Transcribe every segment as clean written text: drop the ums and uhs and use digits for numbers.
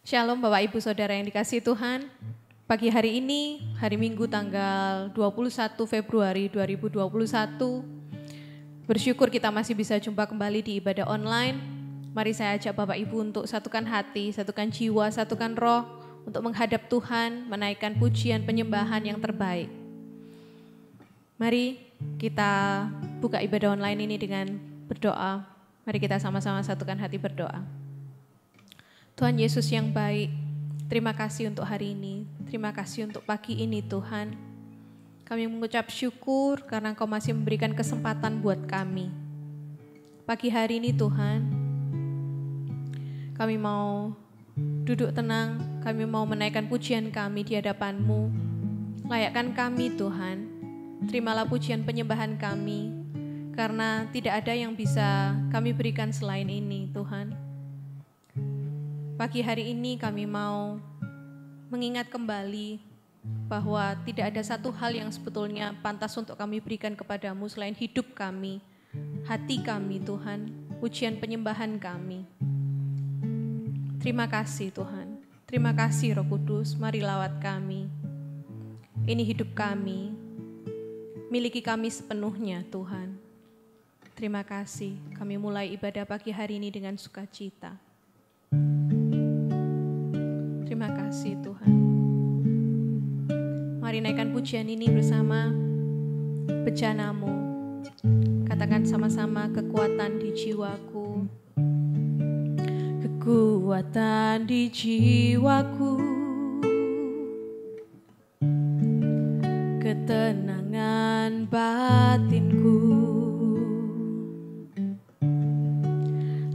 Shalom Bapak Ibu Saudara yang dikasihi Tuhan. Pagi hari ini, hari Minggu tanggal 21 Februari 2021, bersyukur kita masih bisa jumpa kembali di ibadah online. Mari saya ajak Bapak Ibu untuk satukan hati, satukan jiwa, satukan roh, untuk menghadap Tuhan, menaikkan pujian penyembahan yang terbaik. Mari kita buka ibadah online ini dengan berdoa. Mari kita sama-sama satukan hati berdoa. Tuhan Yesus yang baik, terima kasih untuk hari ini, terima kasih untuk pagi ini Tuhan. Kami mengucap syukur karena Engkau masih memberikan kesempatan buat kami. Pagi hari ini Tuhan, kami mau duduk tenang, kami mau menaikkan pujian kami di hadapan-Mu. Layakkan kami Tuhan, terimalah pujian penyembahan kami, karena tidak ada yang bisa kami berikan selain ini Tuhan. Pagi hari ini kami mau mengingat kembali bahwa tidak ada satu hal yang sebetulnya pantas untuk kami berikan kepadamu selain hidup kami, hati kami Tuhan, pujian penyembahan kami. Terima kasih Tuhan, terima kasih Roh Kudus, mari lawat kami. Ini hidup kami, miliki kami sepenuhnya Tuhan. Terima kasih, kami mulai ibadah pagi hari ini dengan sukacita. Terima kasih Tuhan. Mari naikkan pujian ini bersama bejana-Mu. Katakan sama-sama, kekuatan di jiwaku. Kekuatan di jiwaku. Ketenangan batinku.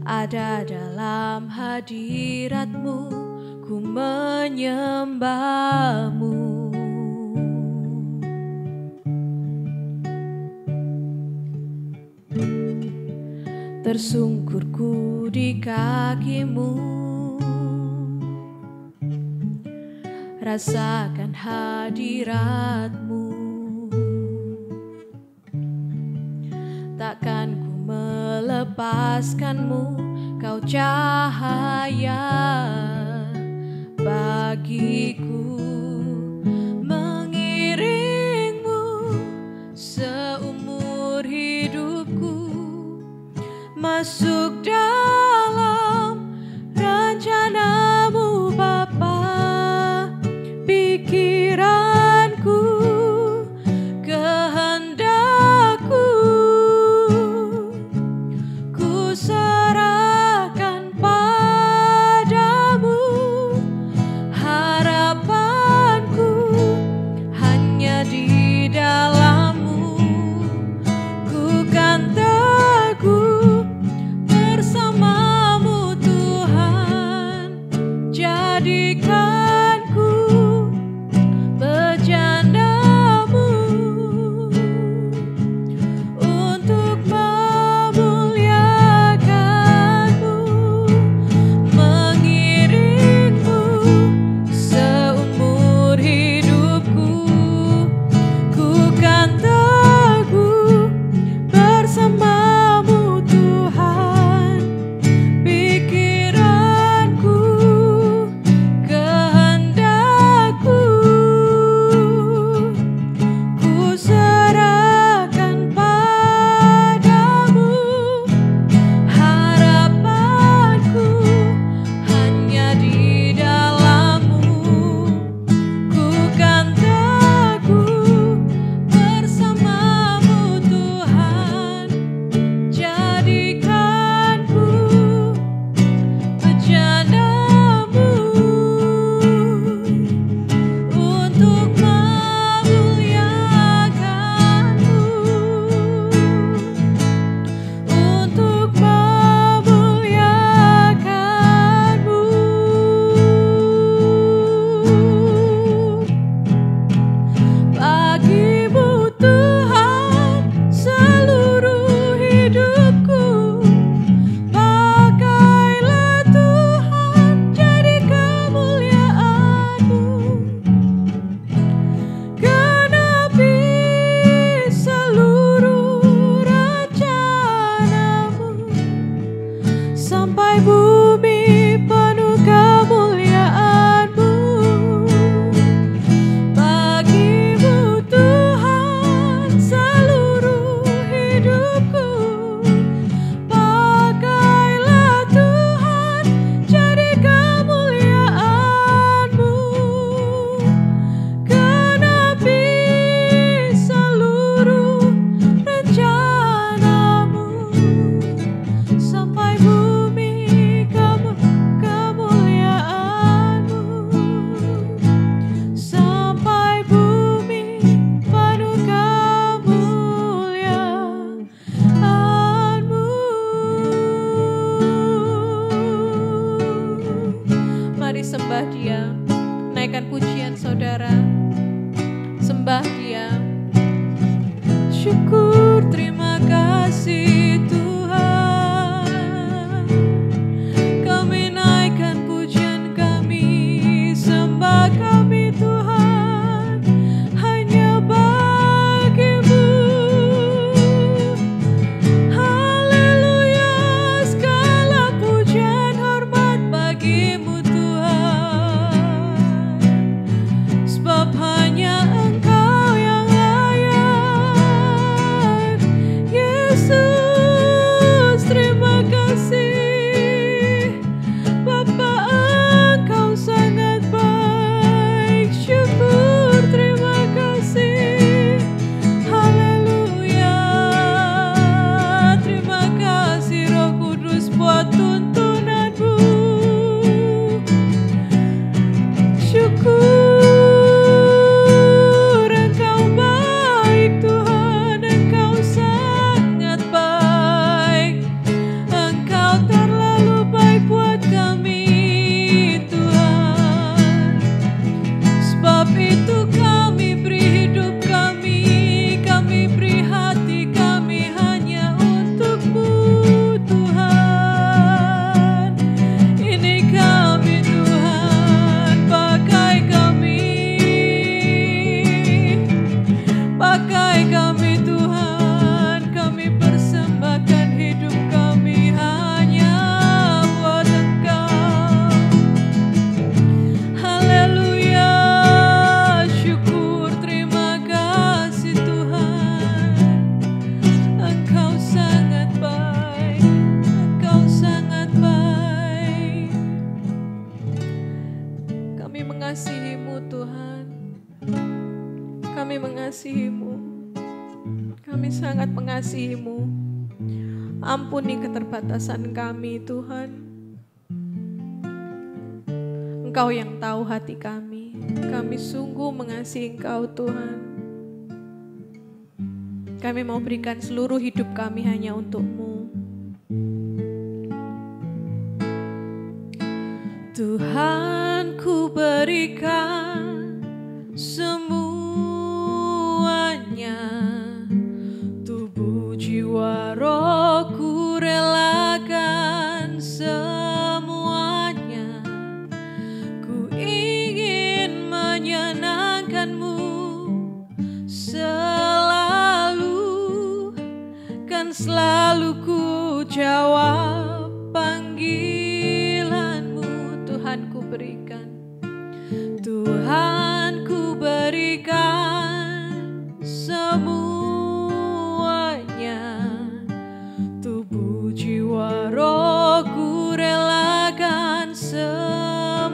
Ada dalam hadirat-Mu. Ku menyembah-Mu. Tersungkurku di kaki-Mu. Rasakan hadirat-Mu. Takkan ku melepaskan-Mu, Kau cahaya bagiku, mengiring-Mu seumur hidupku, masuk dalam rencana-Mu Bapa. Pikiranku, kehendak-Ku, ku serahkan padamu. Harapanku hanya di dalam-Mu. Ku kan teguh bersama sembah Dia, naikkan pujian saudara, sembah Dia. Syukur, terima kasih Tuhan, kami naikkan pujian kami, sembah kami Tuhan, hanya bagimu. Haleluya, segala pujian hormat bagimu Tuhan, sebab hanya Engkau yang layak. Yesus, terima kasih Bapa, Engkau sangat baik. Syukur, terima kasih. Haleluya, terima kasih Roh Kudus buat tuntunanmu. Syukur, Engkau baik Tuhan, Engkau sangat baik. Engkau terlalu baik buat kami Tuhan. Sebab itu kami beri hidup kami beri hati kami hanya untuk-Mu Tuhan. Ini kami Tuhan, pakai kami Tuhan, kami persembahkan hidup kami hanya buat Engkau. Haleluya, syukur, terima kasih Tuhan, Engkau sangat baik, Engkau sangat baik. Kami mengasihi-Mu Tuhan, kami mengasihi-Mu, kami sangat mengasihi-Mu. Ampuni keterbatasan kami Tuhan. Engkau yang tahu hati kami sungguh mengasihi Engkau Tuhan. Kami mau berikan seluruh hidup kami hanya untuk-Mu. Tuhan, ku berikan semuanya, tubuh jiwa rohku relakan semuanya. Ku ingin menyenangkan-Mu selalu, kan selalu ku jawab panggilan-Mu. Tuhan, ku berikan, Tuhan, ku berikan semuanya, tubuh jiwa rohku relakan semuanya.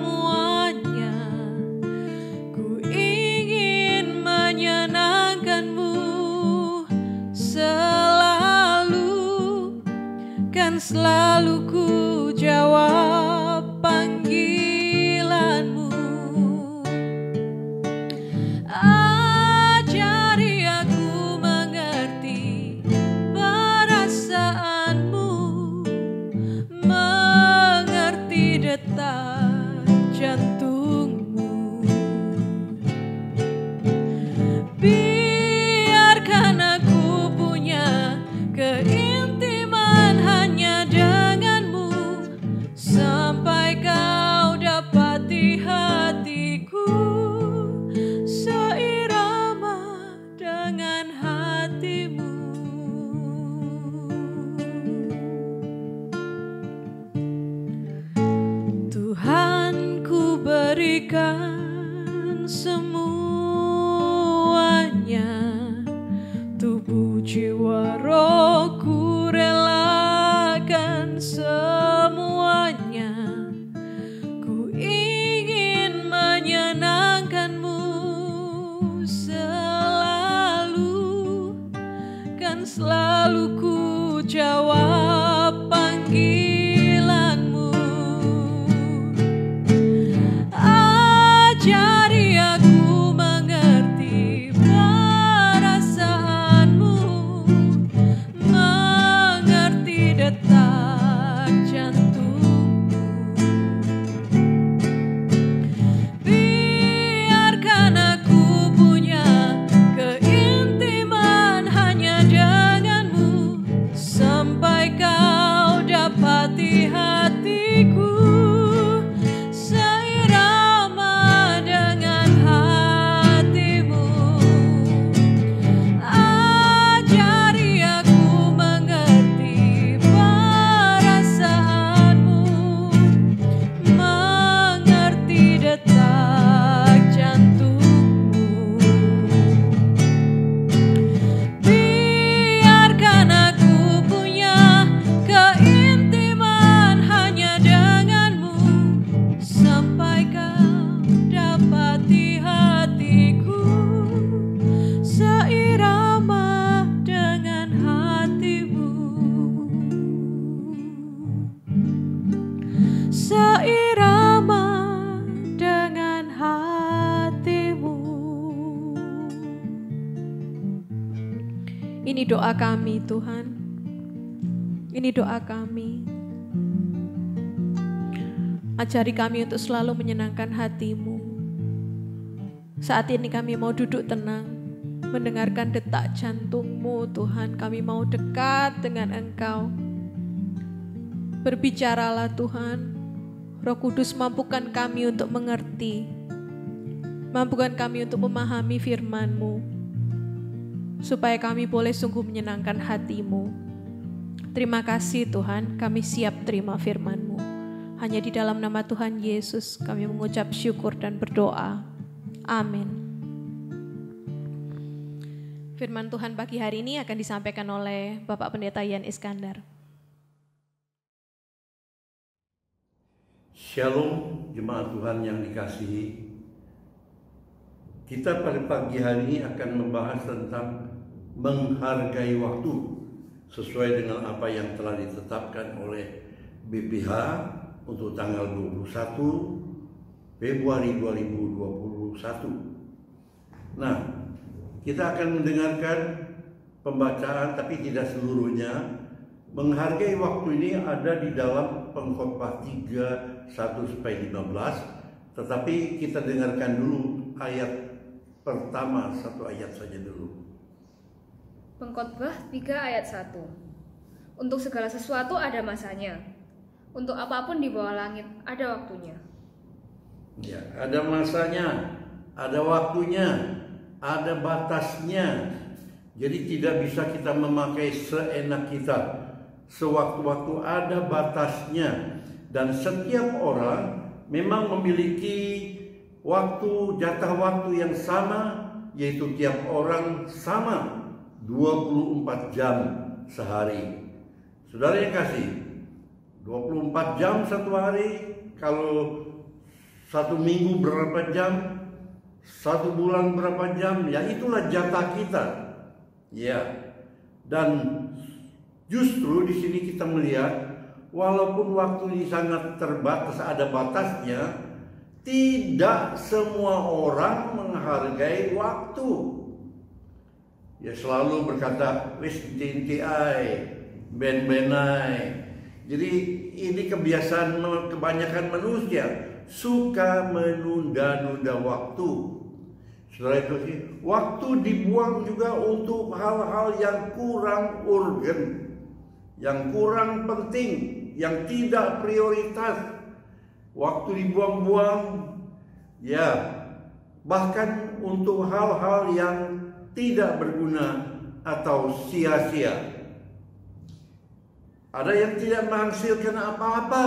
Ku ingin menyenangkan-Mu selalu, kan selalu ku jawab panggilan-Mu. Ajari aku mengerti perasaanmu, mengerti detak jantungmu. Biarkan aku punya keintiman hanya denganmu, sampai kau dapati hatiku seirama dengan hatimu. Tuhan, ku berikan semuanya, tubuh jiwa rohku relakan semuanya. Ku ingin menyenangkan-Mu selalu, kan selalu ku jawab panggilan-Mu. Ajari aku mengerti perasaanmu, seirama dengan hatimu. Ini doa kami Tuhan, ini doa kami. Ajari kami untuk selalu menyenangkan hati-Mu. Saat ini kami mau duduk tenang, mendengarkan detak jantung-Mu Tuhan. Kami mau dekat dengan Engkau. Berbicaralah Tuhan. Roh Kudus, mampukan kami untuk mengerti. Mampukan kami untuk memahami firman-Mu, supaya kami boleh sungguh menyenangkan hati-Mu. Terima kasih Tuhan, kami siap terima firman-Mu. Hanya di dalam nama Tuhan Yesus kami mengucap syukur dan berdoa. Amin. Firman Tuhan pagi hari ini akan disampaikan oleh Bapak Pendeta Yan Iskandar. Shalom jemaat Tuhan yang dikasihi. Kita pada pagi hari ini akan membahas tentang menghargai waktu sesuai dengan apa yang telah ditetapkan oleh BPH untuk tanggal 21 Februari 2021. Nah, kita akan mendengarkan pembacaan tapi tidak seluruhnya. Menghargai waktu ini ada di dalam Pengkhotbah 3, 1-15, tetapi kita dengarkan dulu ayat pertama, satu ayat saja dulu. Pengkhotbah 3 ayat 1. Untuk segala sesuatu ada masanya. Untuk apapun di bawah langit ada waktunya. Ya, ada masanya, ada waktunya, ada batasnya. Jadi tidak bisa kita memakai seenak kita. Sewaktu-waktu ada batasnya. Dan setiap orang memang memiliki waktu, jatah waktu yang sama, yaitu tiap orang sama 24 jam sehari. Saudara yang kasih, 24 jam satu hari, kalau satu minggu berapa jam, satu bulan berapa jam, ya itulah jatah kita. Ya, dan justru di sini kita melihat, walaupun waktu ini sangat terbatas, ada batasnya, tidak semua orang menghargai waktu. Ya selalu berkata, wis tintiai, ben-benai. Jadi ini kebiasaan kebanyakan manusia, suka menunda-nunda waktu. Saudara itu sih, waktu dibuang juga untuk hal-hal yang kurang urgen, yang kurang penting, yang tidak prioritas. Waktu dibuang-buang, ya bahkan untuk hal-hal yang tidak berguna atau sia-sia. Ada yang tidak menghasilkan apa-apa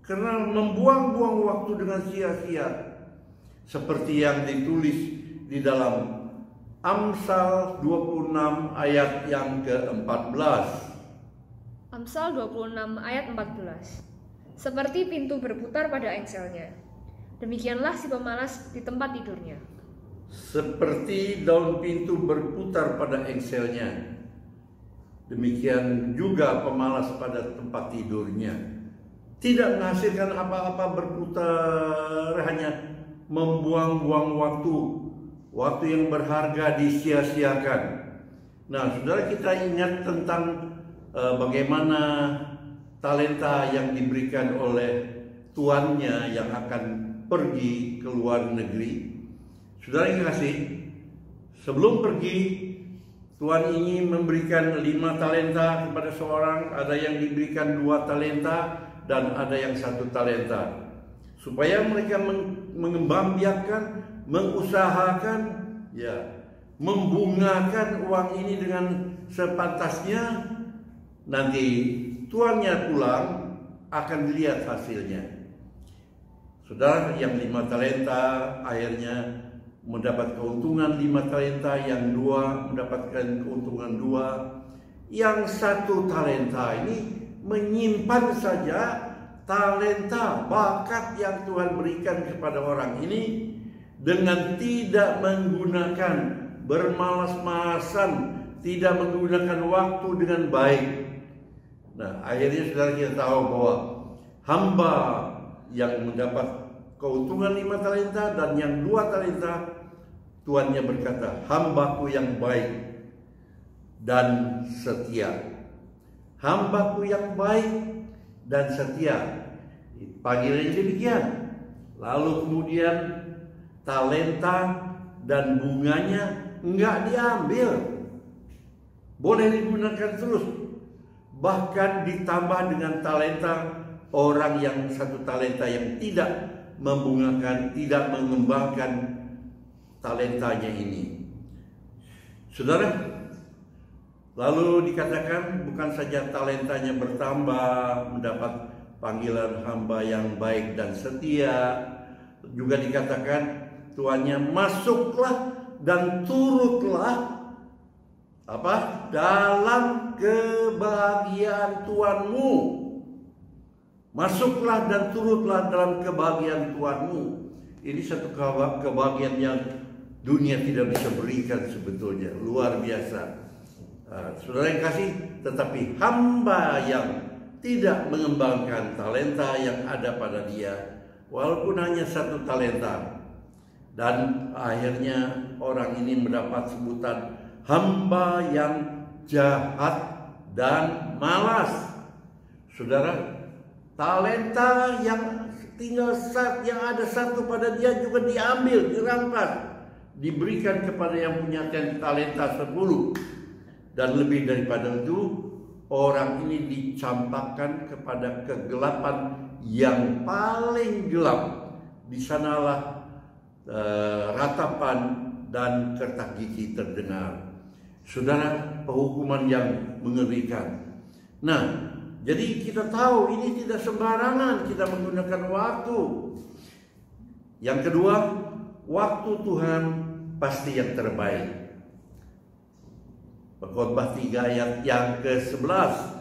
karena membuang-buang waktu dengan sia-sia. Seperti yang ditulis di dalam Amsal 26 ayat yang ke-14. Amsal 26 ayat 14. Seperti pintu berputar pada engselnya, demikianlah si pemalas di tempat tidurnya. Seperti daun pintu berputar pada engselnya, demikian juga pemalas pada tempat tidurnya. Tidak menghasilkan apa-apa, berputar, hanya membuang-buang waktu yang berharga disia-siakan. Nah, saudara, kita ingat tentang bagaimana talenta yang diberikan oleh tuannya yang akan pergi ke luar negeri. Saudara yang kasih, sebelum pergi, Tuhan ingin memberikan 5 talenta kepada seorang, ada yang diberikan 2 talenta, dan ada yang 1 talenta. Supaya mereka mengembangbiakkan, mengusahakan, ya, membungakan uang ini dengan sepantasnya. Nanti tuannya pulang akan dilihat hasilnya. Saudara, yang 5 talenta akhirnya mendapat keuntungan 5 talenta, yang 2 mendapatkan keuntungan 2, yang 1 talenta ini menyimpan saja talenta, bakat yang Tuhan berikan kepada orang ini dengan tidak menggunakan, bermalas-malasan, tidak menggunakan waktu dengan baik. Nah, akhirnya saudara kita tahu bahwa hamba yang mendapat keuntungan 5 talenta dan yang 2 talenta, tuannya berkata, hambaku yang baik dan setia. Hambaku yang baik dan setia. Panggilannya demikian. Lalu kemudian talenta dan bunganya enggak diambil. Boleh digunakan terus. Bahkan ditambah dengan talenta orang yang 1 talenta yang tidak membungakan, tidak mengembangkan talentanya ini. Saudara, lalu dikatakan bukan saja talentanya bertambah, mendapat panggilan hamba yang baik dan setia, juga dikatakan tuannya, masuklah dan turutlah dalam kebahagiaan Tuanmu. Masuklah dan turutlah dalam kebahagiaan Tuanmu. Ini satu kebahagiaan yang dunia tidak bisa berikan sebetulnya. Luar biasa. Saudara yang kasih, tetapi hamba yang tidak mengembangkan talenta yang ada pada dia, walaupun hanya 1 talenta, dan akhirnya orang ini mendapat sebutan hamba yang jahat dan malas. Saudara, talenta yang tinggal yang ada 1 pada dia juga diambil, dirampas, diberikan kepada yang punya talenta 10. Dan lebih daripada itu, orang ini dicampakkan kepada kegelapan yang paling gelap. Di sanalah ratapan dan kertak gigi terdengar. Saudara, penghukuman yang mengerikan. Nah, jadi kita tahu ini tidak sembarangan kita menggunakan waktu. Yang kedua, waktu Tuhan pasti yang terbaik. Pengkhotbah 3 ayat yang ke-11.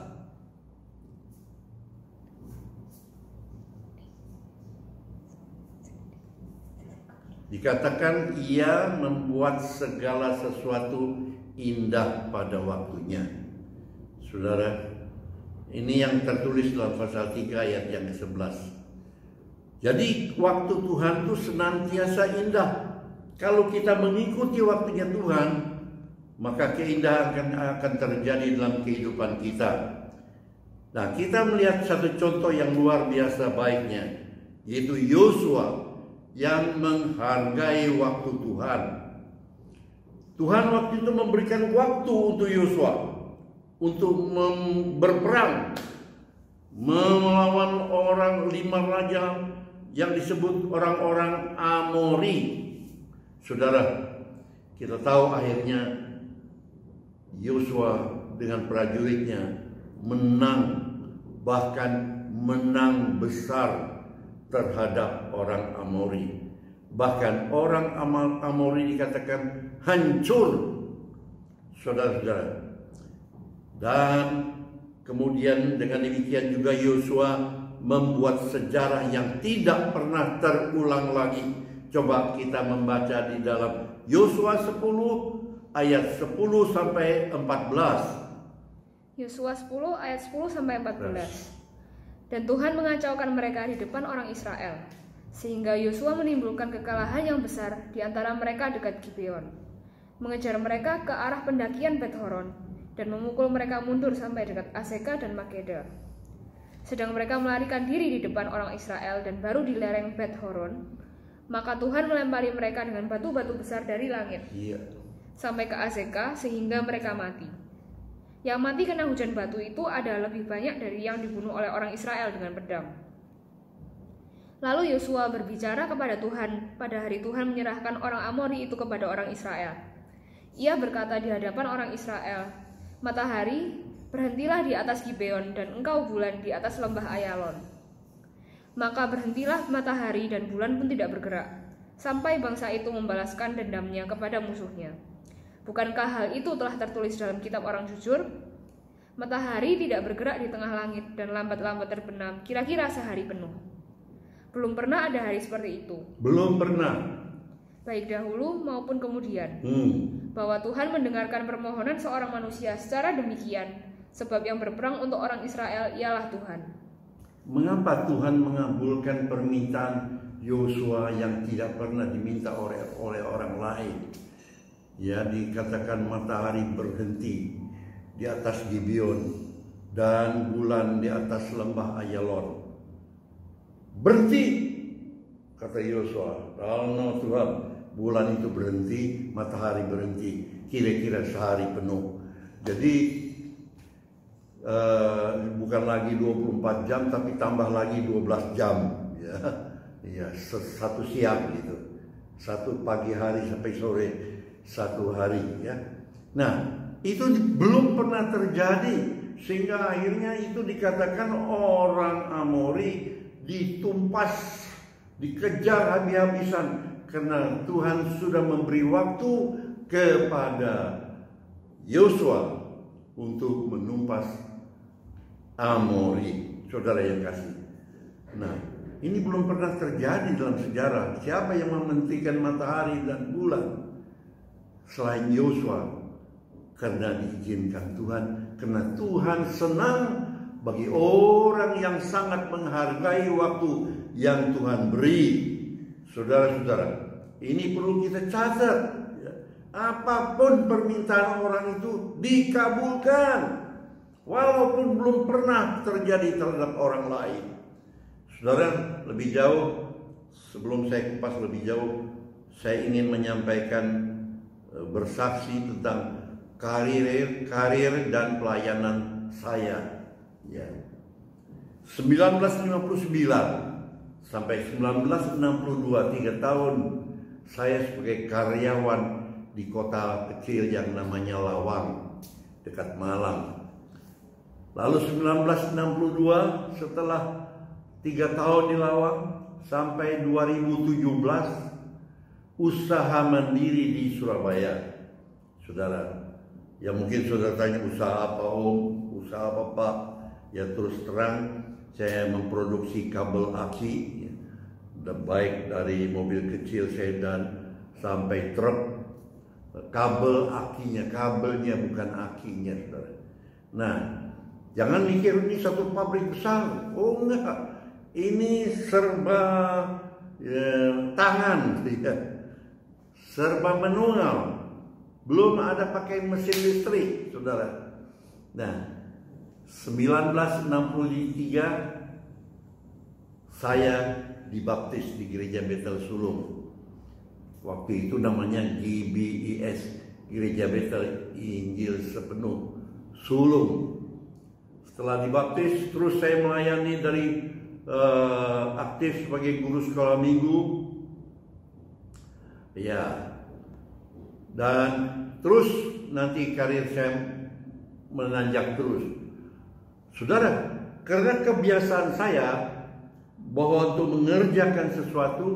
Dikatakan ia membuat segala sesuatu indah pada waktunya. Saudara, ini yang tertulis dalam pasal 3 ayat yang ke-11. Jadi waktu Tuhan itu senantiasa indah. Kalau kita mengikuti waktunya Tuhan, maka keindahan akan terjadi dalam kehidupan kita. Nah, kita melihat satu contoh yang luar biasa baiknya, yaitu Yosua yang menghargai waktu Tuhan. Tuhan waktu itu memberikan waktu untuk Yosua untuk berperang melawan orang 5 raja yang disebut orang-orang Amori. Saudara, kita tahu akhirnya Yosua dengan prajuritnya menang, bahkan menang besar terhadap orang Amori. Bahkan orang Amori dikatakan hancur, saudara-saudara. Dan kemudian dengan demikian juga Yosua membuat sejarah yang tidak pernah terulang lagi. Coba kita membaca di dalam Yosua 10 ayat 10 sampai 14. Yosua 10 ayat 10 sampai 14. Dan Tuhan mengacaukan mereka di depan orang Israel, sehingga Yosua menimbulkan kekalahan yang besar di antara mereka dekat Gibeon, mengejar mereka ke arah pendakian Bet-horon dan memukul mereka mundur sampai dekat Azeka dan Makeda. Sedang mereka melarikan diri di depan orang Israel dan baru di lereng Bet-horon, maka Tuhan melempari mereka dengan batu-batu besar dari langit. Sampai ke Azeka sehingga mereka mati. Yang mati kena hujan batu itu ada lebih banyak dari yang dibunuh oleh orang Israel dengan pedang. Lalu Yosua berbicara kepada Tuhan pada hari Tuhan menyerahkan orang Amori itu kepada orang Israel. Ia berkata di hadapan orang Israel, "Matahari, berhentilah di atas Gibeon dan engkau bulan di atas lembah Ayalon." Maka berhentilah matahari dan bulan pun tidak bergerak, sampai bangsa itu membalaskan dendamnya kepada musuhnya. Bukankah hal itu telah tertulis dalam kitab orang jujur? Matahari tidak bergerak di tengah langit dan lambat-lambat terbenam kira-kira sehari penuh. Belum pernah ada hari seperti itu. Belum pernah. Baik dahulu maupun kemudian. Bahwa Tuhan mendengarkan permohonan seorang manusia secara demikian, sebab yang berperang untuk orang Israel ialah Tuhan. Mengapa Tuhan mengabulkan permintaan Yosua yang tidak pernah diminta oleh orang lain? Ya, dikatakan matahari berhenti di atas Gibeon dan bulan di atas lembah Ayalon. Berhenti, kata Yosua. Oh Tuhan, bulan itu berhenti, matahari berhenti, kira-kira sehari penuh. Jadi bukan lagi 24 jam tapi tambah lagi 12 jam, ya. Ya, satu siang gitu. Satu pagi hari sampai sore, satu hari, ya. Nah, itu belum pernah terjadi sehingga akhirnya itu dikatakan orang Amori ditumpas, dikejar habis-habisan karena Tuhan sudah memberi waktu kepada Yosua untuk menumpas Amori, saudara yang kasih. Nah, ini belum pernah terjadi dalam sejarah. Siapa yang mementingkan matahari dan bulan selain Yosua? Karena diizinkan Tuhan, karena Tuhan senang bagi orang yang sangat menghargai waktu yang Tuhan beri. Saudara-saudara, ini perlu kita catat. Apapun permintaan orang itu dikabulkan, walaupun belum pernah terjadi terhadap orang lain. Saudara, lebih jauh, sebelum saya kupas lebih jauh, saya ingin menyampaikan bersaksi tentang karir dan pelayanan saya. Ya. 1959 sampai 1962, 3 tahun saya sebagai karyawan di kota kecil yang namanya Lawang, dekat Malang. Lalu 1962 setelah 3 tahun di Lawang sampai 2017 usaha mandiri di Surabaya. Saudara, ya mungkin saudara tanya usaha apa Om, usaha apa Pak? Ya terus terang saya memproduksi kabel aki, ya, baik dari mobil kecil sedan sampai truk. Kabel akinya, kabelnya bukan akinya, saudara. Nah, jangan mikir ini satu pabrik besar. Oh enggak, ini serba tangan, ya. Serba manual. Belum ada pakai mesin listrik, saudara. Nah, 1963 saya dibaptis di Gereja Bethel Sulung. Waktu itu namanya GBIS, Gereja Bethel Injil Sepenuh Sulung. Setelah dibaptis, terus saya melayani dari aktif sebagai guru sekolah minggu. Ya, dan terus nanti karir saya menanjak terus. Saudara, karena kebiasaan saya bahwa untuk mengerjakan sesuatu,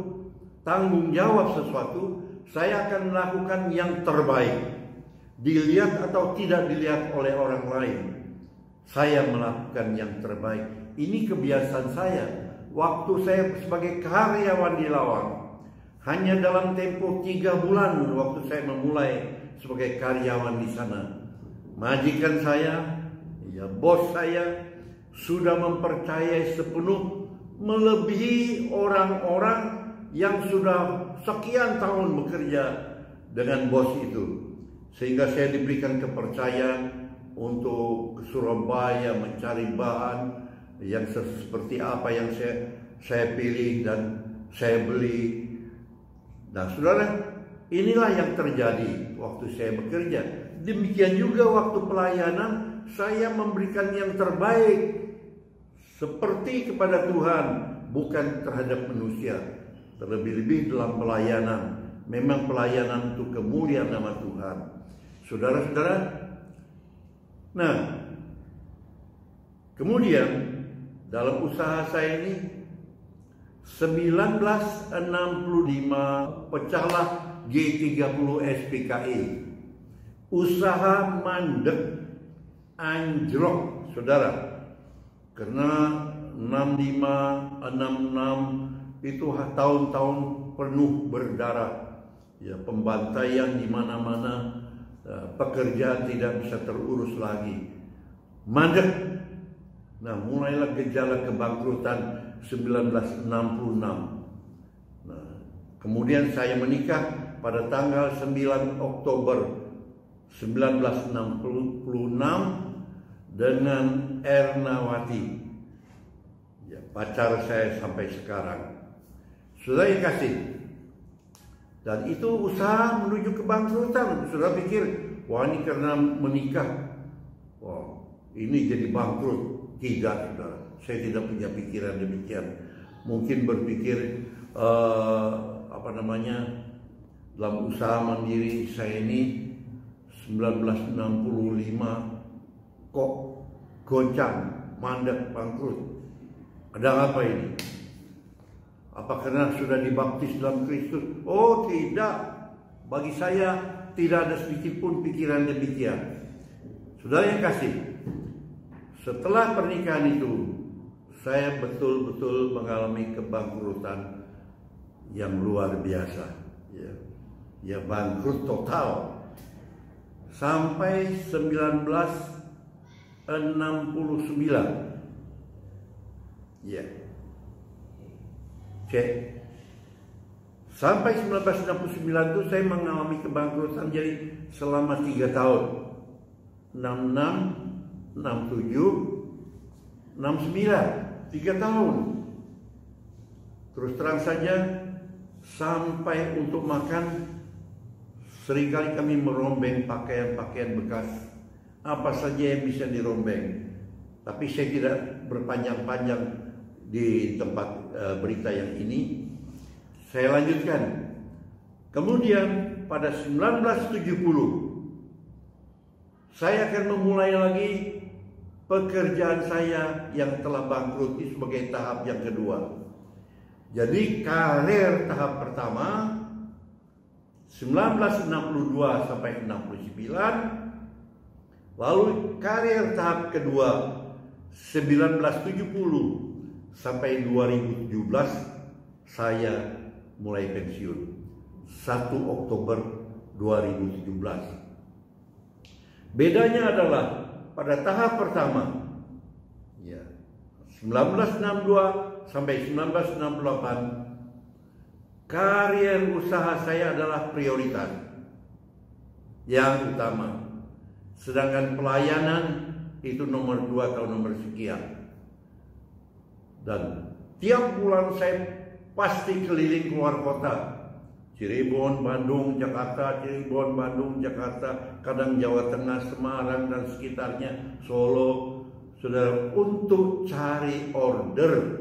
tanggung jawab sesuatu, saya akan melakukan yang terbaik. Dilihat atau tidak dilihat oleh orang lain, saya melakukan yang terbaik. Ini kebiasaan saya. Waktu saya sebagai karyawan di Lawang, hanya dalam tempo 3 bulan waktu saya memulai sebagai karyawan di sana, majikan saya, ya bos saya sudah mempercayai sepenuh, melebihi orang-orang yang sudah sekian tahun bekerja dengan bos itu. Sehingga saya diberikan kepercayaan untuk ke Surabaya mencari bahan yang seperti apa yang saya pilih dan saya beli. Nah, saudara, inilah yang terjadi waktu saya bekerja. Demikian juga waktu pelayanan, saya memberikan yang terbaik seperti kepada Tuhan, bukan terhadap manusia. Terlebih-lebih dalam pelayanan, memang pelayanan untuk kemuliaan nama Tuhan. Saudara-saudara, nah, kemudian dalam usaha saya ini 1965 pecahlah G30 SPKI. Usaha mandek, anjlok, saudara. Karena 65, 66 itu tahun-tahun penuh berdarah. Ya, pembantaian di mana-mana, pekerjaan tidak bisa terurus lagi. Mandek. Nah, mulailah gejala kebangkrutan 1966. Nah, kemudian saya menikah pada tanggal 9 Oktober 1966 dengan Ernawati, ya, pacar saya sampai sekarang. Saudara yang kasih, dan itu usaha menuju kebangkrutan. Saudara pikir, wah ini karena menikah, wah ini jadi bangkrut. Tidak, saudara. Saya tidak punya pikiran demikian. Mungkin berpikir dalam usaha mandiri saya ini 1965 kok goncang, mandek, bangkrut. Ada apa ini? Apa karena sudah dibaptis dalam Kristus? Oh tidak, bagi saya tidak ada sedikit pun pikiran demikian. Saudara yang kasih, setelah pernikahan itu saya betul-betul mengalami kebangkrutan yang luar biasa, ya bangkrut total. Sampai 1969, ya, cek. Sampai 1969 itu saya mengalami kebangkrutan, jadi selama 3 tahun, 66, 67, 69, 3 tahun. Terus terang saja, sampai untuk makan, seringkali kami merombeng pakaian-pakaian bekas, apa saja yang bisa dirombeng. Tapi saya tidak berpanjang-panjang di tempat berita yang ini. Saya lanjutkan. Kemudian pada 1970 saya akan memulai lagi pekerjaan saya yang telah bangkrut ini sebagai tahap yang kedua. Jadi karir tahap pertama 1962 sampai 69, lalu karir tahap kedua 1970 sampai 2017 saya mulai pensiun 1 Oktober 2017. Bedanya adalah pada tahap pertama, ya, 1962 sampai 1968, karir usaha saya adalah prioritas yang utama. Sedangkan pelayanan itu nomor 2 atau nomor sekian. Dan tiap bulan saya pasti keliling keluar kota. Cirebon, Bandung, Jakarta, Cirebon, Bandung, Jakarta, kadang Jawa Tengah, Semarang dan sekitarnya, Solo, saudara, untuk cari order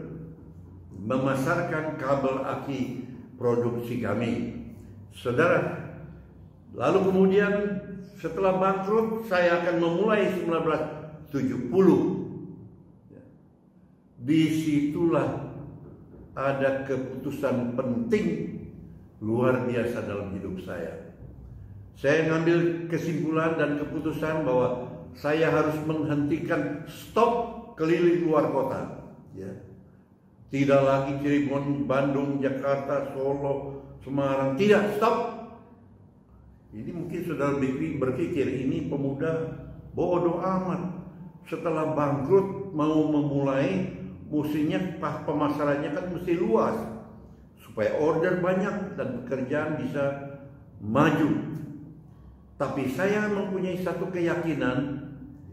memasarkan kabel aki produksi kami, saudara. Lalu kemudian setelah bangkrut saya akan memulai 1970. Disitulah ada keputusan penting luar biasa dalam hidup saya. Saya mengambil kesimpulan dan keputusan bahwa saya harus menghentikan stop keliling luar kota. Ya. Tidak lagi Cirebon, Bandung, Jakarta, Solo, Semarang. Tidak, stop. Ini mungkin saudara berpikir ini pemuda bodoh amat. Setelah bangkrut mau memulai, mestinya pemasarannya kan mesti luas, supaya order banyak dan pekerjaan bisa maju. Tapi saya mempunyai satu keyakinan,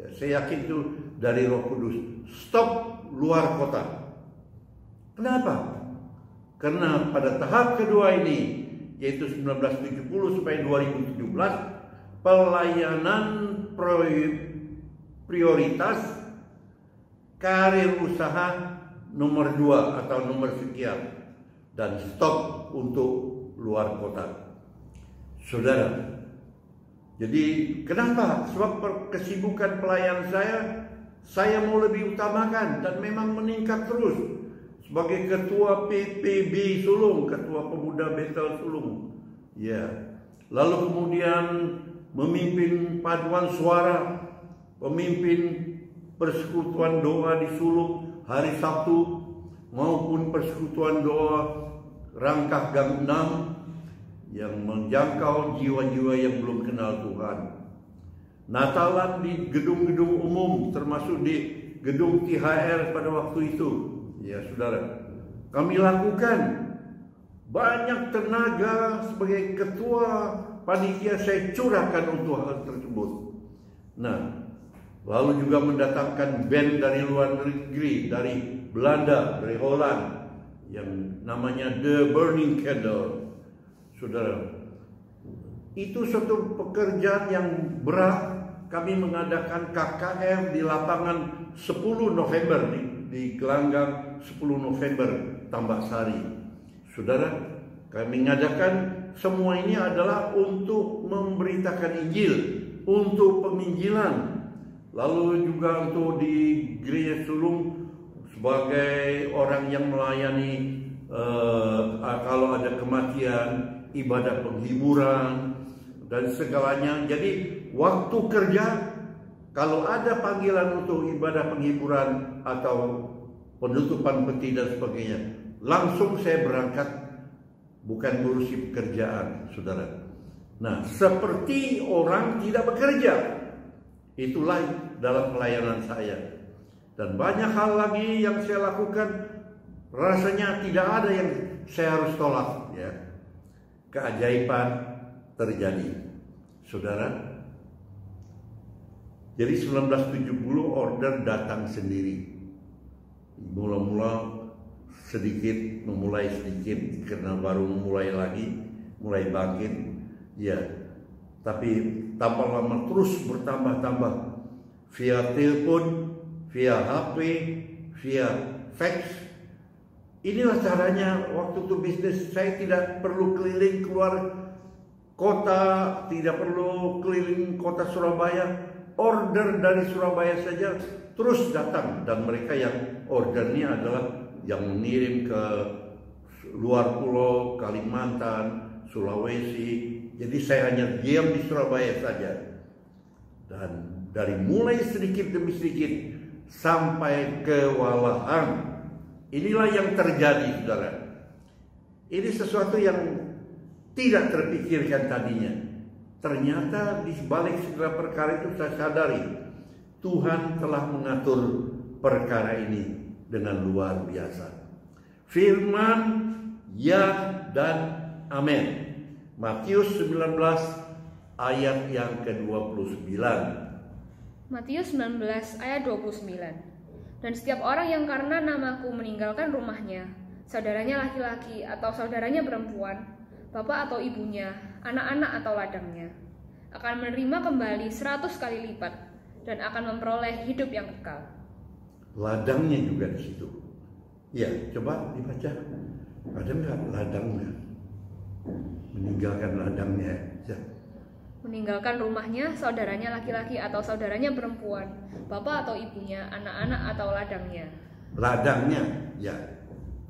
ya, saya yakin itu dari Roh Kudus, stop luar kota. Kenapa? Karena pada tahap kedua ini, yaitu 1970 sampai 2017, pelayanan prioritas, karir usaha nomor 2 atau nomor sekian, dan stop untuk luar kota. Saudara, jadi kenapa? Sebab kesibukan pelayan saya mau lebih utamakan dan memang meningkat terus. Sebagai ketua PPB Sulung, ketua pemuda Betel Sulung, ya. Lalu kemudian memimpin paduan suara, pemimpin persekutuan doa di Sulung hari Sabtu, maupun persekutuan doa Rangkah Gang 6 yang menjangkau jiwa-jiwa yang belum kenal Tuhan. Natalan di gedung-gedung umum, termasuk di gedung THR pada waktu itu. Ya saudara, kami lakukan banyak tenaga sebagai ketua panitia, saya curahkan untuk hal tersebut. Nah, lalu juga mendatangkan band dari luar negeri, dari Belanda, dari Holland, yang namanya The Burning Candle. Saudara, itu suatu pekerjaan yang berat. Kami mengadakan KKR di lapangan 10 November di Gelanggang 10 November Tambak Sari. Saudara, kami mengadakan semua ini adalah untuk memberitakan Injil, untuk penginjilan. Lalu juga untuk di Gereja Sulung sebagai orang yang melayani kalau ada kematian, ibadah penghiburan dan segalanya. Jadi waktu kerja, kalau ada panggilan untuk ibadah penghiburan atau penutupan peti dan sebagainya, langsung saya berangkat, bukan ngurusi pekerjaan, saudara. Nah, seperti orang tidak bekerja, itulah dalam pelayanan saya. Dan banyak hal lagi yang saya lakukan, rasanya tidak ada yang saya harus tolak, ya. Keajaiban terjadi, saudara. Jadi 1970 order datang sendiri. Mula-mula memulai sedikit karena baru mulai bangkit, ya. Tapi tambah lama terus bertambah-tambah via telepon, via HP, via fax. Inilah caranya waktu itu bisnis. Saya tidak perlu keliling keluar kota, tidak perlu keliling kota Surabaya. Order dari Surabaya saja terus datang, dan mereka yang ordernya adalah yang mengirim ke luar pulau, Kalimantan, Sulawesi. Jadi saya hanya diam di Surabaya saja. Dan dari mulai sedikit demi sedikit sampai kewalahan, inilah yang terjadi, saudara. Ini sesuatu yang tidak terpikirkan tadinya. Ternyata di balik segala perkara itu saya sadari Tuhan telah mengatur perkara ini dengan luar biasa. Firman ya dan amin. Matius 19 ayat yang ke-29. Matius 19 ayat 29. Dan setiap orang yang karena namaku meninggalkan rumahnya, saudaranya laki-laki atau saudaranya perempuan, bapak atau ibunya, anak-anak atau ladangnya, akan menerima kembali 100 kali lipat dan akan memperoleh hidup yang kekal. Ladangnya juga di situ. Ya, coba dibaca. Ada nggak ladangnya? Meninggalkan ladangnya. Ya. Meninggalkan rumahnya, saudaranya laki-laki atau saudaranya perempuan, bapak atau ibunya, anak-anak atau ladangnya. Ladangnya, ya.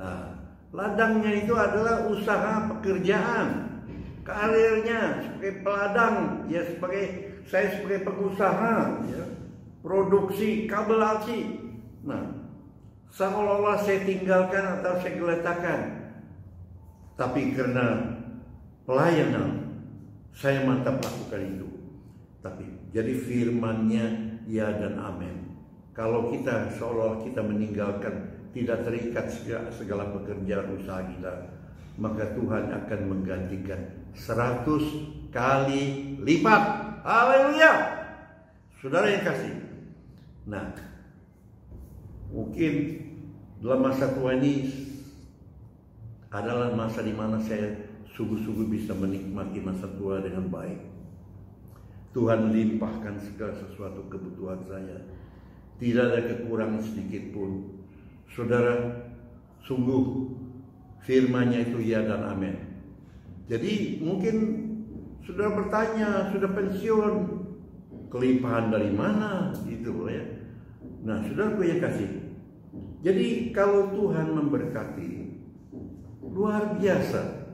Nah, ladangnya itu adalah usaha pekerjaan, karirnya sebagai peladang, ya, saya sebagai pengusaha, ya, produksi kabel aci. Nah, seolah-olah saya tinggalkan atau saya geletakkan, tapi karena pelayanan saya mantap lakukan itu. Tapi jadi firman-Nya ya dan amin. Kalau kita seolah kita meninggalkan, tidak terikat segala pekerjaan usaha kita, maka Tuhan akan menggantikan 100 kali lipat. Haleluya, saudara yang kasih. Nah, mungkin dalam masa tua ini adalah masa di mana saya sungguh-sungguh bisa menikmati masa tua dengan baik. Tuhan limpahkan segala sesuatu kebutuhan saya, tidak ada kekurangan sedikit pun. Saudara, sungguh firman-Nya itu ya dan amin. Jadi mungkin saudara bertanya, sudah pensiun, kelimpahan dari mana? Gitu ya. Nah, saudara yang kasih. Jadi kalau Tuhan memberkati, luar biasa.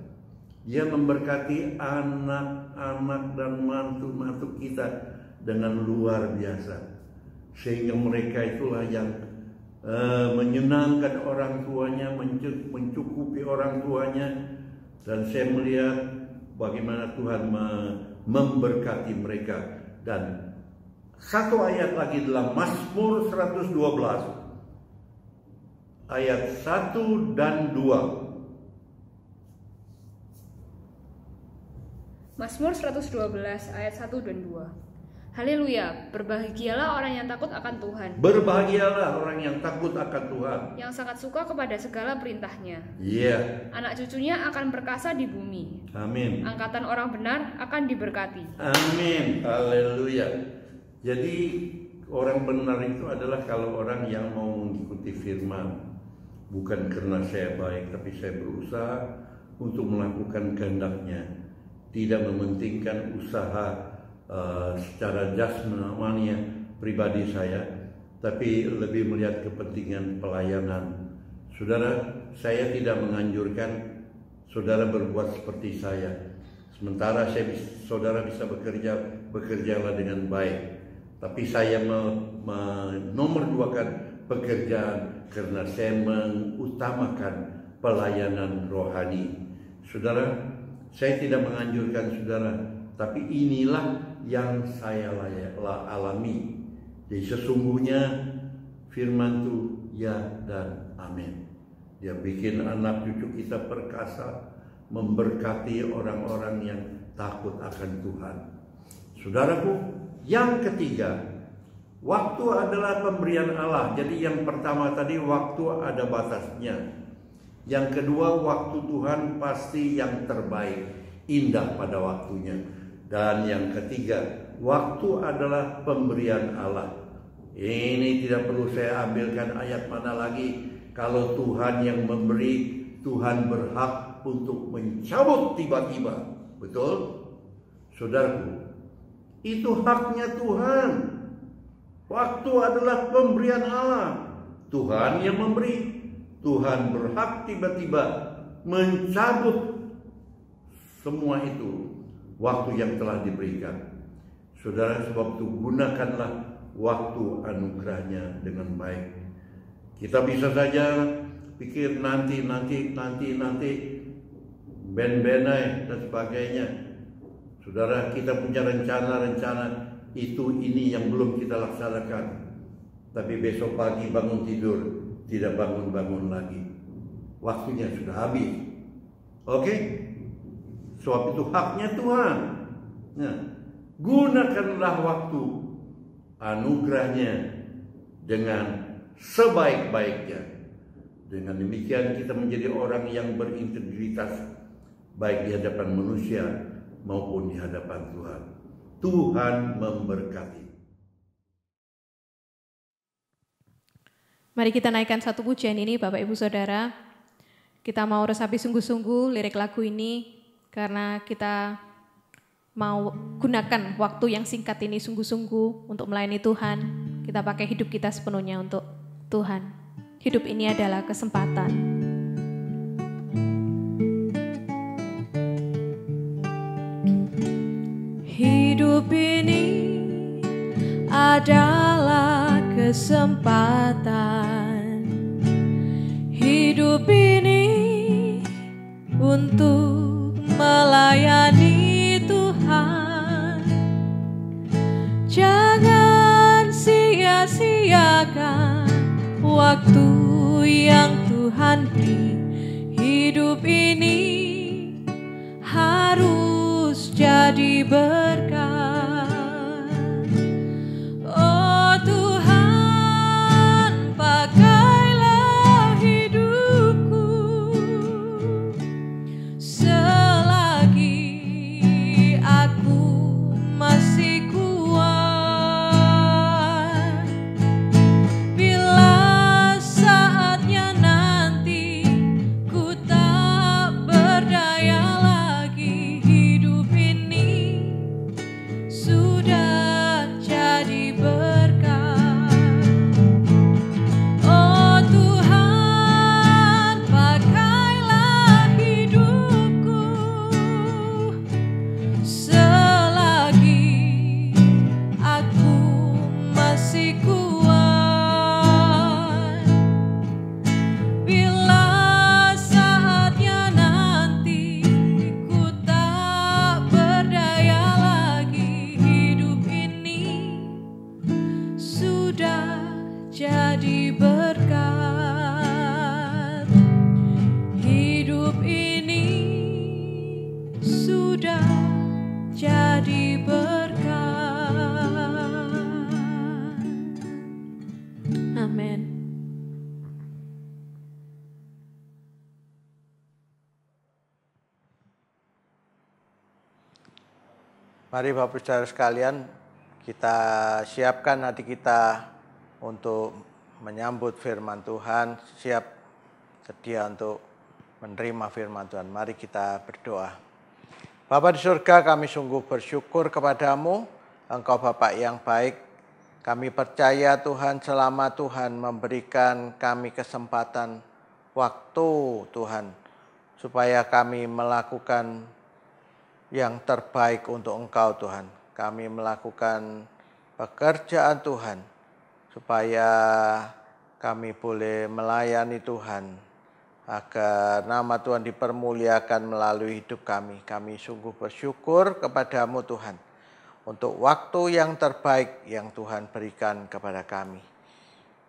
Dia memberkati anak-anak dan mantu-mantu kita dengan luar biasa. Sehingga mereka itulah yang menyenangkan orang tuanya, mencukupi orang tuanya. Dan saya melihat bagaimana Tuhan memberkati mereka. Dan Satu ayat lagi dalam Mazmur 112 ayat 1 dan 2. Mazmur 112 ayat 1 dan 2. Haleluya, berbahagialah orang yang takut akan Tuhan. Berbahagialah orang yang takut akan Tuhan, yang sangat suka kepada segala perintahnya. Iya. Anak cucunya akan perkasa di bumi. Amin. Angkatan orang benar akan diberkati. Amin. Haleluya. Jadi orang benar itu adalah kalau orang yang mau mengikuti firman. Bukan karena saya baik, tapi saya berusaha untuk melakukan kehendak-Nya. Tidak mementingkan usaha secara jasmani pribadi saya, tapi lebih melihat kepentingan pelayanan. Saudara, saya tidak menganjurkan saudara berbuat seperti saya. Sementara saudara bisa bekerjalah dengan baik. Tapi saya menomorduakan pekerjaan karena saya mengutamakan pelayanan rohani. Saudara, saya tidak menganjurkan saudara, tapi inilah yang saya alami. Jadi sesungguhnya firman itu ya dan amin. Dia bikin anak cucu kita perkasa, memberkati orang-orang yang takut akan Tuhan. Saudaraku, yang ketiga, waktu adalah pemberian Allah. Jadi yang pertama tadi waktu ada batasnya. Yang kedua, waktu Tuhan pasti yang terbaik, indah pada waktunya. Dan yang ketiga, waktu adalah pemberian Allah. Ini tidak perlu saya ambilkan ayat mana lagi. Kalau Tuhan yang memberi, Tuhan berhak untuk mencabut tiba-tiba. Betul? Saudaraku, itu haknya Tuhan. Waktu adalah pemberian Allah. Tuhan yang memberi. Tuhan berhak tiba-tiba mencabut semua itu. Waktu yang telah diberikan. Saudara, sebab itu gunakanlah waktu anugerahnya dengan baik. Kita bisa saja pikir nanti ben-benai dan sebagainya. Saudara, kita punya rencana ini yang belum kita laksanakan. Tapi besok pagi bangun tidur tidak bangun-bangun lagi. Waktunya sudah habis. Oke? Sebab itu haknya Tuhan. Nah, gunakanlah waktu anugerahnya dengan sebaik-baiknya. Dengan demikian kita menjadi orang yang berintegritas baik di hadapan manusia maupun di hadapan Tuhan. Tuhan memberkati. Mari kita naikkan satu pujian ini Bapak Ibu Saudara. Kita mau resapi sungguh-sungguh lirik lagu ini karena kita mau gunakan waktu yang singkat ini sungguh-sungguh untuk melayani Tuhan. Kita pakai hidup kita sepenuhnya untuk Tuhan. Hidup ini adalah kesempatan. Hidup ini adalah kesempatan. Hidup ini untuk melayani Tuhan. Jangan sia-siakan waktu yang Tuhan beri. Hidup ini harus jadi berkat. Oh Tuhan, pakailah hidupku selagi aku masih kuat. Bila saatnya nanti ku tak berdaya lagi, hidup ini Mari Bapak Saudara sekalian, kita siapkan hati kita untuk menyambut firman Tuhan, siap sedia untuk menerima firman Tuhan. Mari kita berdoa. Bapa di surga, kami sungguh bersyukur kepadamu, Engkau Bapa yang baik. Kami percaya Tuhan, selama Tuhan memberikan kami kesempatan waktu Tuhan, supaya kami melakukan yang terbaik untuk Engkau Tuhan. Kami melakukan pekerjaan Tuhan, supaya kami boleh melayani Tuhan, agar nama Tuhan dipermuliakan melalui hidup kami. Kami sungguh bersyukur kepadamu Tuhan, untuk waktu yang terbaik yang Tuhan berikan kepada kami.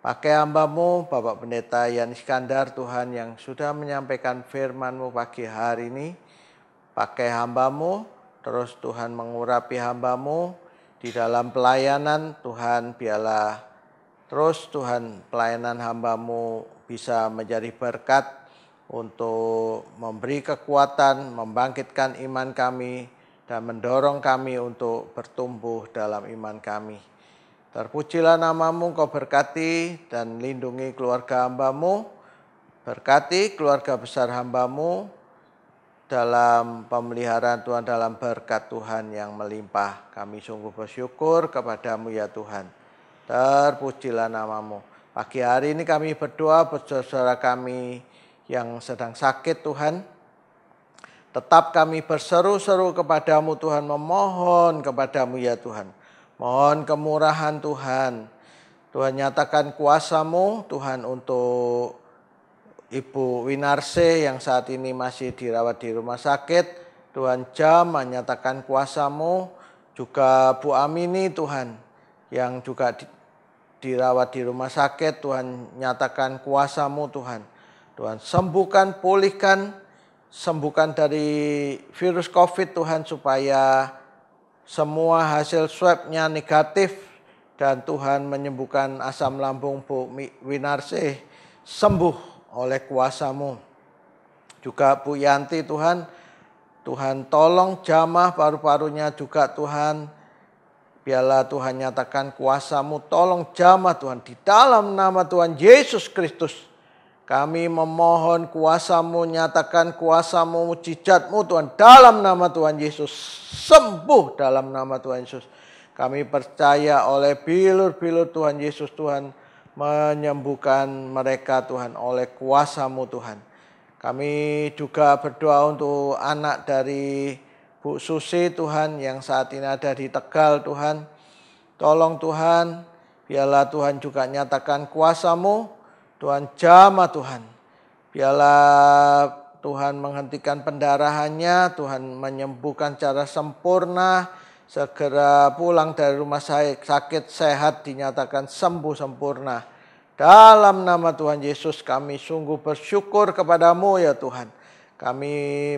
Pakai hamba-Mu, Bapak Pendeta Yan Iskandar Tuhan, yang sudah menyampaikan firman-Mu pagi hari ini. Pakai hamba-Mu, terus Tuhan mengurapi hamba-Mu di dalam pelayanan. Tuhan, biarlah terus Tuhan pelayanan hamba-Mu bisa menjadi berkat untuk memberi kekuatan, membangkitkan iman kami, dan mendorong kami untuk bertumbuh dalam iman kami. Terpujilah nama-Mu, Kau berkati dan lindungi keluarga hamba-Mu, berkati keluarga besar hamba-Mu, dalam pemeliharaan Tuhan, dalam berkat Tuhan yang melimpah. Kami sungguh bersyukur kepadamu ya Tuhan. Terpujilah nama-Mu. Pagi hari ini kami berdoa buat saudara kami yang sedang sakit Tuhan. Tetap kami berseru-seru kepadamu Tuhan, memohon kepadamu ya Tuhan. Mohon kemurahan Tuhan. Tuhan nyatakan kuasa-Mu Tuhan untuk Ibu Winarse yang saat ini masih dirawat di rumah sakit. Tuhan jamah nyatakan kuasa-Mu. Juga Bu Amini Tuhan yang juga dirawat di rumah sakit. Tuhan nyatakan kuasa-Mu Tuhan. Tuhan sembuhkan, pulihkan, sembuhkan dari virus COVID Tuhan, supaya semua hasil swabnya negatif. Dan Tuhan menyembuhkan asam lambung Bu Winarse sembuh oleh kuasa-Mu. Juga Bu Yanti Tuhan, Tuhan tolong jamah paru-parunya juga Tuhan. Biarlah Tuhan nyatakan kuasa-Mu, tolong jamah Tuhan. Di dalam nama Tuhan Yesus Kristus, kami memohon kuasa-Mu, nyatakan kuasa-Mu, mujizat-Mu Tuhan. Dalam nama Tuhan Yesus, sembuh dalam nama Tuhan Yesus. Kami percaya oleh bilur-bilur Tuhan Yesus Tuhan, menyembuhkan mereka Tuhan oleh kuasa-Mu Tuhan. Kami juga berdoa untuk anak dari Bu Susi Tuhan yang saat ini ada di Tegal Tuhan. Tolong Tuhan, biarlah Tuhan juga nyatakan kuasa-Mu. Tuhan jamah Tuhan. Biarlah Tuhan menghentikan pendarahannya, Tuhan menyembuhkan secara sempurna. Segera pulang dari rumah sakit sehat, dinyatakan sembuh sempurna. Dalam nama Tuhan Yesus kami sungguh bersyukur kepadamu ya Tuhan. Kami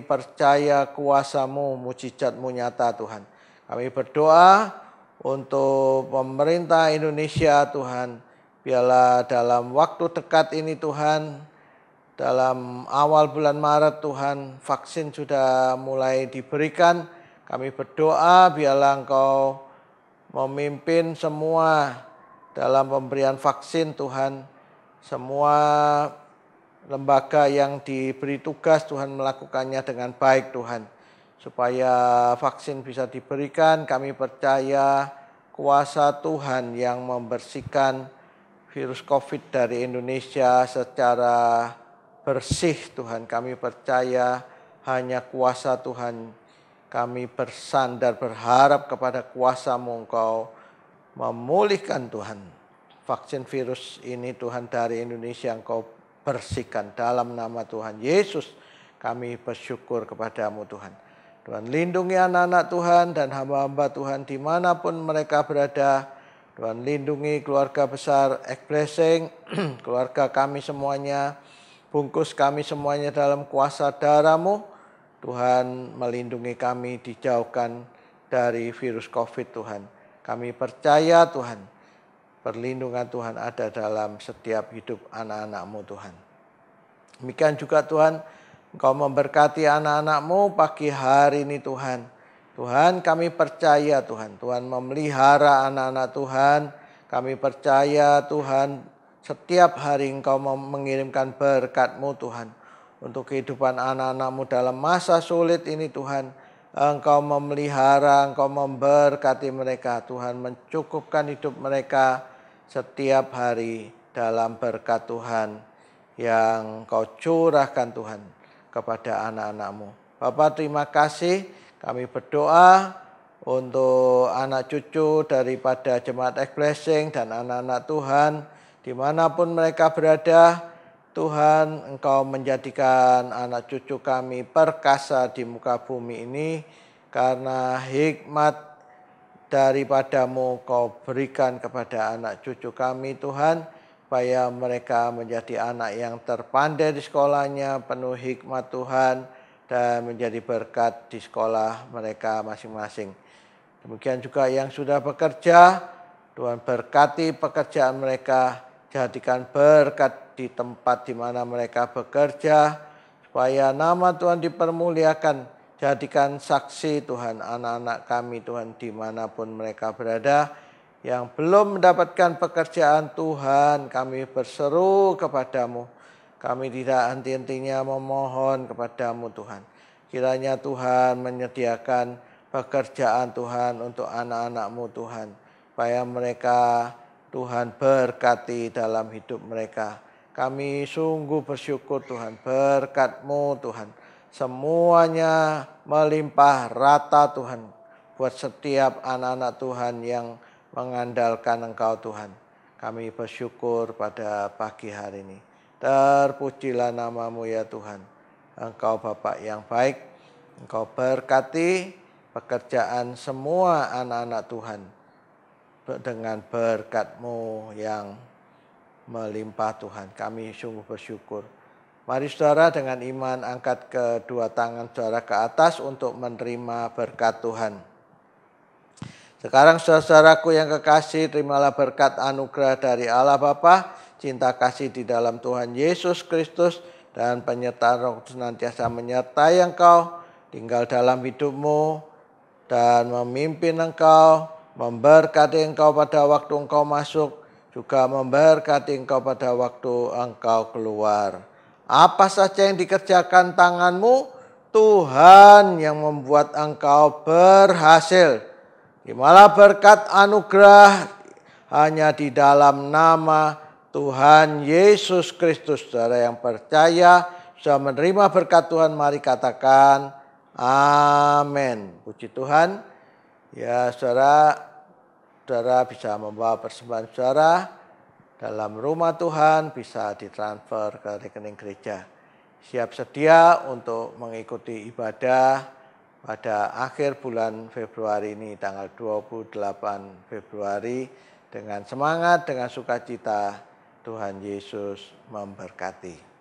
percaya kuasa-Mu, mujizat-Mu nyata Tuhan. Kami berdoa untuk pemerintah Indonesia Tuhan. Biarlah dalam waktu dekat ini Tuhan, dalam awal bulan Maret Tuhan, vaksin sudah mulai diberikan. Kami berdoa biarlah Engkau memimpin semua dalam pemberian vaksin Tuhan. Semua lembaga yang diberi tugas Tuhan melakukannya dengan baik Tuhan. Supaya vaksin bisa diberikan, kami percaya kuasa Tuhan yang membersihkan virus COVID dari Indonesia secara bersih Tuhan. Kami percaya hanya kuasa Tuhan. Kami bersandar berharap kepada kuasa-Mu, Engkau memulihkan Tuhan. Vaksin virus ini Tuhan dari Indonesia Engkau bersihkan. Dalam nama Tuhan Yesus kami bersyukur kepadamu Tuhan. Tuhan lindungi anak-anak Tuhan dan hamba-hamba Tuhan dimanapun mereka berada. Tuhan lindungi keluarga besar Blessing, keluarga kami semuanya. Bungkus kami semuanya dalam kuasa darah-Mu. Tuhan melindungi kami, dijauhkan dari virus COVID Tuhan. Kami percaya Tuhan, perlindungan Tuhan ada dalam setiap hidup anak-anak-Mu Tuhan. Demikian juga Tuhan, Engkau memberkati anak-anak-Mu pagi hari ini Tuhan. Tuhan, kami percaya Tuhan, Tuhan memelihara anak-anak Tuhan. Kami percaya Tuhan, setiap hari Engkau mengirimkan berkat-Mu Tuhan. Untuk kehidupan anak-anak-Mu dalam masa sulit ini Tuhan. Engkau memelihara, Engkau memberkati mereka. Tuhan mencukupkan hidup mereka setiap hari dalam berkat Tuhan yang Engkau curahkan Tuhan kepada anak-anak-Mu. Bapa, terima kasih. Kami berdoa untuk anak cucu daripada Jemaat X-Blessing dan anak-anak Tuhan dimanapun mereka berada. Tuhan, Engkau menjadikan anak cucu kami perkasa di muka bumi ini karena hikmat daripada-Mu Kau berikan kepada anak cucu kami Tuhan, supaya mereka menjadi anak yang terpandai di sekolahnya, penuh hikmat Tuhan, dan menjadi berkat di sekolah mereka masing-masing. Demikian juga yang sudah bekerja, Tuhan berkati pekerjaan mereka, jadikan berkat di tempat di mana mereka bekerja, supaya nama Tuhan dipermuliakan. Jadikan saksi Tuhan anak-anak kami Tuhan dimanapun mereka berada. Yang belum mendapatkan pekerjaan Tuhan, kami berseru kepada-Mu. Kami tidak henti-hentinya memohon kepada-Mu Tuhan. Kiranya Tuhan menyediakan pekerjaan Tuhan untuk anak-anak-Mu Tuhan. Supaya mereka Tuhan berkati dalam hidup mereka. Kami sungguh bersyukur Tuhan, berkat-Mu Tuhan. Semuanya melimpah rata Tuhan. Buat setiap anak-anak Tuhan yang mengandalkan Engkau Tuhan. Kami bersyukur pada pagi hari ini. Terpujilah nama-Mu ya Tuhan. Engkau Bapa yang baik. Engkau berkati pekerjaan semua anak-anak Tuhan. Dengan berkat-Mu yang melimpah Tuhan. Kami sungguh bersyukur. Mari saudara dengan iman angkat kedua tangan saudara ke atas untuk menerima berkat Tuhan. Sekarang saudara-saudaraku yang kekasih, terimalah berkat anugerah dari Allah Bapa, cinta kasih di dalam Tuhan Yesus Kristus, dan penyertaan Roh Kudus senantiasa menyertai engkau, tinggal dalam hidupmu, dan memimpin engkau, memberkati engkau pada waktu engkau masuk, juga memberkati engkau pada waktu engkau keluar. Apa saja yang dikerjakan tanganmu, Tuhan yang membuat engkau berhasil. Terimalah berkat anugerah hanya di dalam nama Tuhan Yesus Kristus. Saudara yang percaya sudah menerima berkat Tuhan, mari katakan amin. Puji Tuhan. Ya saudara bisa membawa persembahan saudara dalam rumah Tuhan, bisa ditransfer ke rekening gereja. Siap sedia untuk mengikuti ibadah pada akhir bulan Februari ini, tanggal 28 Februari. Dengan semangat, dengan sukacita, Tuhan Yesus memberkati.